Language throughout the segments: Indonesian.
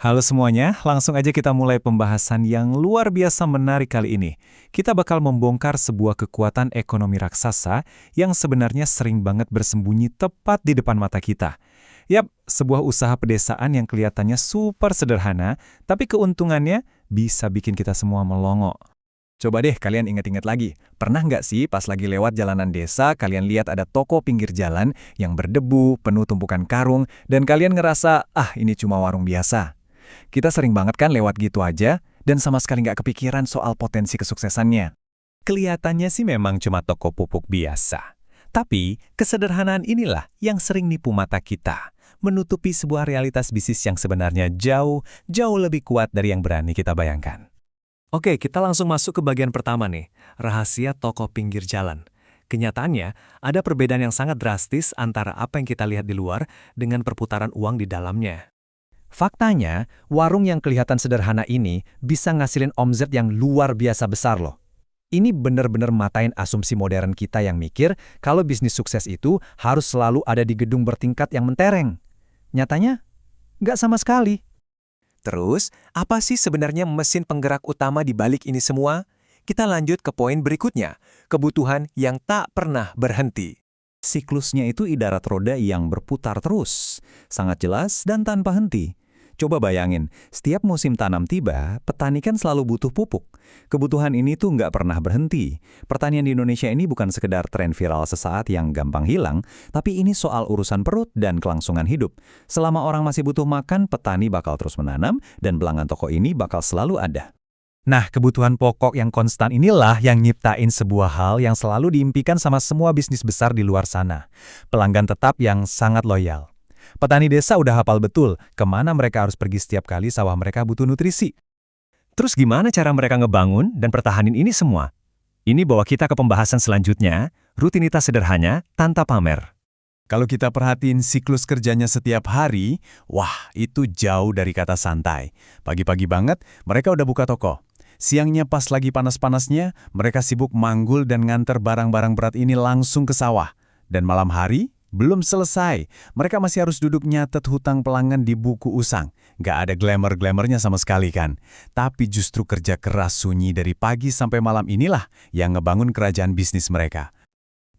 Halo semuanya, langsung aja kita mulai pembahasan yang luar biasa menarik kali ini. Kita bakal membongkar sebuah kekuatan ekonomi raksasa yang sebenarnya sering banget bersembunyi tepat di depan mata kita. Yap, sebuah usaha pedesaan yang kelihatannya super sederhana, tapi keuntungannya bisa bikin kita semua melongo. Coba deh kalian ingat-ingat lagi, pernah nggak sih pas lagi lewat jalanan desa, kalian lihat ada toko pinggir jalan yang berdebu, penuh tumpukan karung, dan kalian ngerasa, ah ini cuma warung biasa. Kita sering banget kan lewat gitu aja, dan sama sekali nggak kepikiran soal potensi kesuksesannya. Kelihatannya sih memang cuma toko pupuk biasa. Tapi, kesederhanaan inilah yang sering nipu mata kita, menutupi sebuah realitas bisnis yang sebenarnya jauh lebih kuat dari yang berani kita bayangkan. Oke, kita langsung masuk ke bagian pertama nih, rahasia toko pinggir jalan. Kenyataannya, ada perbedaan yang sangat drastis antara apa yang kita lihat di luar dengan perputaran uang di dalamnya. Faktanya, warung yang kelihatan sederhana ini bisa ngasilin omzet yang luar biasa besar loh. Ini benar-benar matain asumsi modern kita yang mikir kalau bisnis sukses itu harus selalu ada di gedung bertingkat yang mentereng. Nyatanya, nggak sama sekali. Terus, apa sih sebenarnya mesin penggerak utama di balik ini semua? Kita lanjut ke poin berikutnya, kebutuhan yang tak pernah berhenti. Siklusnya itu ibarat roda yang berputar terus, sangat jelas dan tanpa henti. Coba bayangin, setiap musim tanam tiba, petani kan selalu butuh pupuk. Kebutuhan ini tuh nggak pernah berhenti. Pertanian di Indonesia ini bukan sekedar tren viral sesaat yang gampang hilang, tapi ini soal urusan perut dan kelangsungan hidup. Selama orang masih butuh makan, petani bakal terus menanam, dan pelanggan toko ini bakal selalu ada. Nah, kebutuhan pokok yang konstan inilah yang nyiptain sebuah hal yang selalu diimpikan sama semua bisnis besar di luar sana. Pelanggan tetap yang sangat loyal. Petani desa udah hafal betul kemana mereka harus pergi setiap kali sawah mereka butuh nutrisi. Terus gimana cara mereka ngebangun dan pertahanin ini semua? Ini bawa kita ke pembahasan selanjutnya, rutinitas sederhana tanpa pamer. Kalau kita perhatiin siklus kerjanya setiap hari, wah itu jauh dari kata santai. Pagi-pagi banget, mereka udah buka toko. Siangnya pas lagi panas-panasnya, mereka sibuk manggul dan nganter barang-barang berat ini langsung ke sawah. Dan malam hari, belum selesai. Mereka masih harus duduk nyatet hutang pelanggan di buku usang. Nggak ada glamour-glamournya sama sekali kan. Tapi justru kerja keras sunyi dari pagi sampai malam inilah yang ngebangun kerajaan bisnis mereka.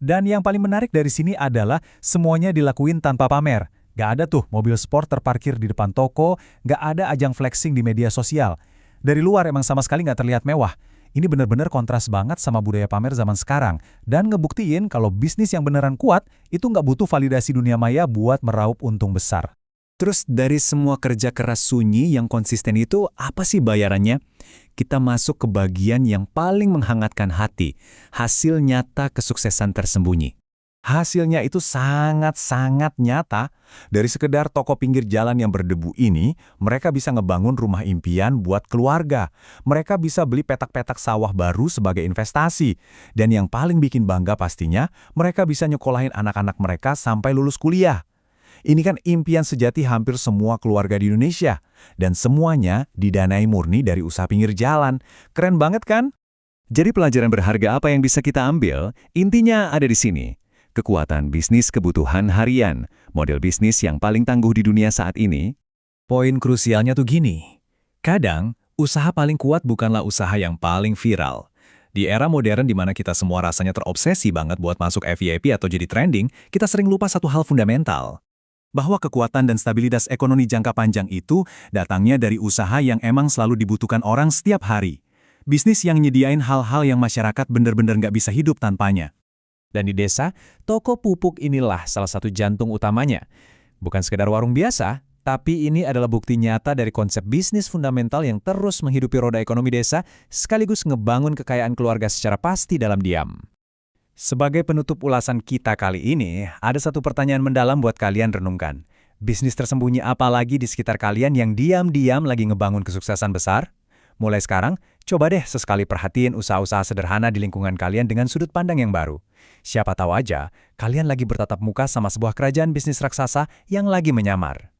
Dan yang paling menarik dari sini adalah semuanya dilakuin tanpa pamer. Nggak ada tuh mobil sport terparkir di depan toko, nggak ada ajang flexing di media sosial. Dari luar emang sama sekali nggak terlihat mewah. Ini benar-benar kontras banget sama budaya pamer zaman sekarang. Dan ngebuktiin kalau bisnis yang beneran kuat, itu nggak butuh validasi dunia maya buat meraup untung besar. Terus dari semua kerja keras sunyi yang konsisten itu, apa sih bayarannya? Kita masuk ke bagian yang paling menghangatkan hati. Hasil nyata kesuksesan tersembunyi. Hasilnya itu sangat-sangat nyata. Dari sekedar toko pinggir jalan yang berdebu ini, mereka bisa ngebangun rumah impian buat keluarga. Mereka bisa beli petak-petak sawah baru sebagai investasi. Dan yang paling bikin bangga pastinya, mereka bisa nyekolahin anak-anak mereka sampai lulus kuliah. Ini kan impian sejati hampir semua keluarga di Indonesia. Dan semuanya didanai murni dari usaha pinggir jalan. Keren banget kan? Jadi pelajaran berharga apa yang bisa kita ambil? Intinya ada di sini. Kekuatan bisnis kebutuhan harian, model bisnis yang paling tangguh di dunia saat ini. Poin krusialnya tuh gini, kadang usaha paling kuat bukanlah usaha yang paling viral. Di era modern di mana kita semua rasanya terobsesi banget buat masuk FYP atau jadi trending, kita sering lupa satu hal fundamental. Bahwa kekuatan dan stabilitas ekonomi jangka panjang itu datangnya dari usaha yang emang selalu dibutuhkan orang setiap hari. Bisnis yang nyediain hal-hal yang masyarakat bener-bener nggak bisa hidup tanpanya. Dan di desa, toko pupuk inilah salah satu jantung utamanya. Bukan sekedar warung biasa, tapi ini adalah bukti nyata dari konsep bisnis fundamental yang terus menghidupi roda ekonomi desa, sekaligus ngebangun kekayaan keluarga secara pasti dalam diam. Sebagai penutup ulasan kita kali ini, ada satu pertanyaan mendalam buat kalian renungkan. Bisnis tersembunyi apa lagi di sekitar kalian yang diam-diam lagi ngebangun kesuksesan besar? Mulai sekarang, coba deh sesekali perhatiin usaha-usaha sederhana di lingkungan kalian dengan sudut pandang yang baru. Siapa tahu aja, kalian lagi bertatap muka sama sebuah kerajaan bisnis raksasa yang lagi menyamar.